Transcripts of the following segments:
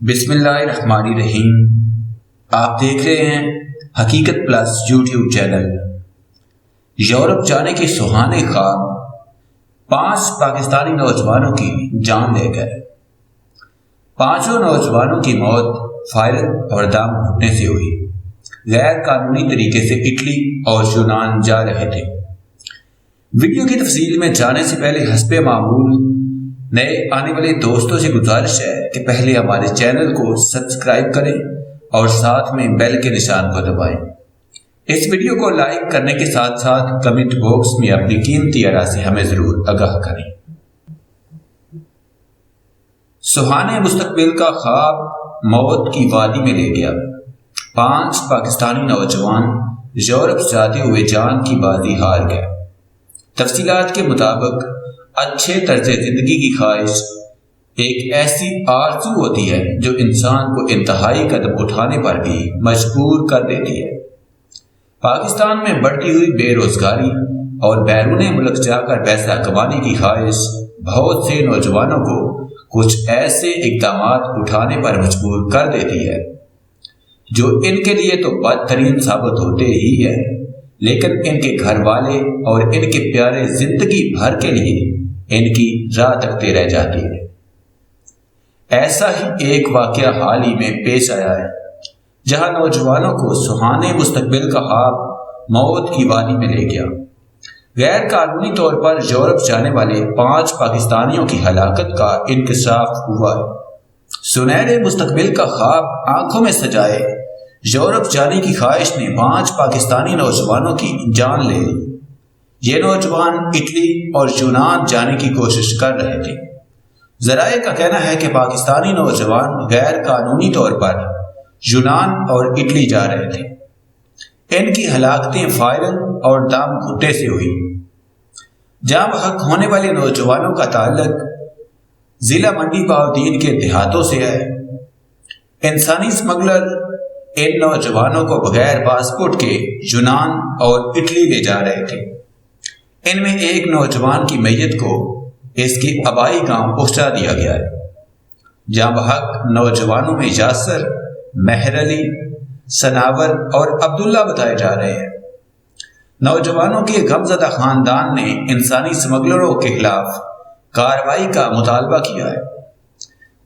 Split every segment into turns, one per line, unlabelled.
بسم اللہ الرحمن الرحیم۔ آپ دیکھ رہے ہیں حقیقت پلس یوٹیوب چینل۔ یورپ جانے کے سہانے خواب 5 پاکستانی نوجوانوں کی جان لے گئے۔ 5 نوجوانوں کی موت فائرنگ اور دام گھٹنے سے ہوئی۔ غیر قانونی طریقے سے اٹلی اور یونان جا رہے تھے۔ ویڈیو کی تفصیل میں جانے سے پہلے حسب معمول نئے آنے والے دوستوں سے گزارش ہے کہ پہلے ہمارے چینل کو سبسکرائب کریں اور ساتھ میں بیل کے نشان کو دبائیں۔ اس ویڈیو کو لائک کرنے کے ساتھ ساتھ کمنٹ باکس میں اپنی قیمتی آراء سے ہمیں ضرور آگاہ کریں۔ سہانے مستقبل کا خواب موت کی وادی میں لے گیا۔ 5 پاکستانی نوجوان یورپ جاتے ہوئے جان کی بازی ہار گئے۔ تفصیلات کے مطابق اچھے طرز زندگی کی خواہش ایک ایسی آرزو ہوتی ہے جو انسان کو انتہائی قدم اٹھانے پر بھی مجبور کر دیتی ہے۔ پاکستان میں بڑھتی ہوئی بے روزگاری اور بیرون ملک جا کر پیسہ کمانے کی خواہش بہت سے نوجوانوں کو کچھ ایسے اقدامات اٹھانے پر مجبور کر دیتی ہے جو ان کے لیے تو بدترین ثابت ہوتے ہی ہے، لیکن ان کے گھر والے اور ان کے پیارے زندگی بھر کے لیے ان کی راہ تکتے رہ جاتی ہے۔ ایسا ہی ایک واقعہ حال ہی میں پیش آیا ہے جہاں نوجوانوں کو سہانے مستقبل کا خواب موت کی وادی میں لے گیا۔ غیر قانونی طور پر یورپ جانے والے 5 پاکستانیوں کی ہلاکت کا انکشاف ہوا ہے۔ سنہرے مستقبل کا خواب آنکھوں میں سجائے یورپ جانے کی خواہش نے 5 پاکستانی نوجوانوں کی جان لے لی۔ یہ نوجوان اٹلی اور یونان جانے کی کوشش کر رہے تھے۔ ذرائع کا کہنا ہے کہ پاکستانی نوجوان غیر قانونی طور پر یونان اور اٹلی جا رہے تھے۔ ان کی ہلاکتیں فائرنگ اور دام گھٹے سے ہوئی۔ جاں بحق ہونے والے نوجوانوں کا تعلق ضلع منڈی بہاؤالدین کے دیہاتوں سے ہے۔ انسانی اسمگلر ان نوجوانوں کو بغیر پاسپورٹ کے یونان اور اٹلی لے جا رہے تھے۔ ان میں ایک نوجوان کی میت کو اس کے آبائی گاؤں پہنچا دیا گیا ہے۔ جاں بحق نوجوانوں میں یاسر، مہر علی، سناور اور عبداللہ بتائے جا رہے ہیں۔ نوجوانوں کے غمزدہ خاندان نے انسانی اسمگلروں کے خلاف کارروائی کا مطالبہ کیا ہے۔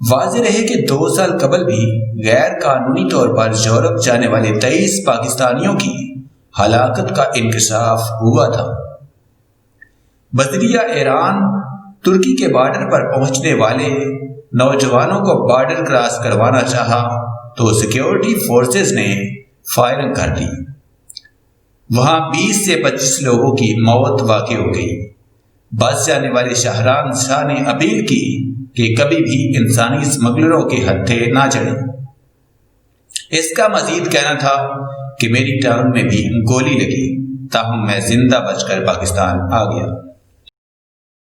واضح رہے کہ 2 سال قبل بھی غیر قانونی طور پر یورپ جانے والے 23 پاکستانیوں کی ہلاکت کا انکشاف ہوا تھا۔ بذریعہ ایران ترکی کے بارڈر پر پہنچنے والے نوجوانوں کو بارڈر کراس کروانا چاہا تو سیکیورٹی فورسز نے فائرنگ کر دی۔ وہاں 20 سے 25 لوگوں کی موت واقع ہو گئی۔ بچ جانے والے شاہران شاہ نے اپیل کی کہ کبھی بھی انسانی اسمگلروں کے ہتھے نہ چڑھیں۔ اس کا مزید کہنا تھا کہ میری ٹانگ میں بھی گولی لگی، تاہم میں زندہ بچ کر پاکستان آ گیا۔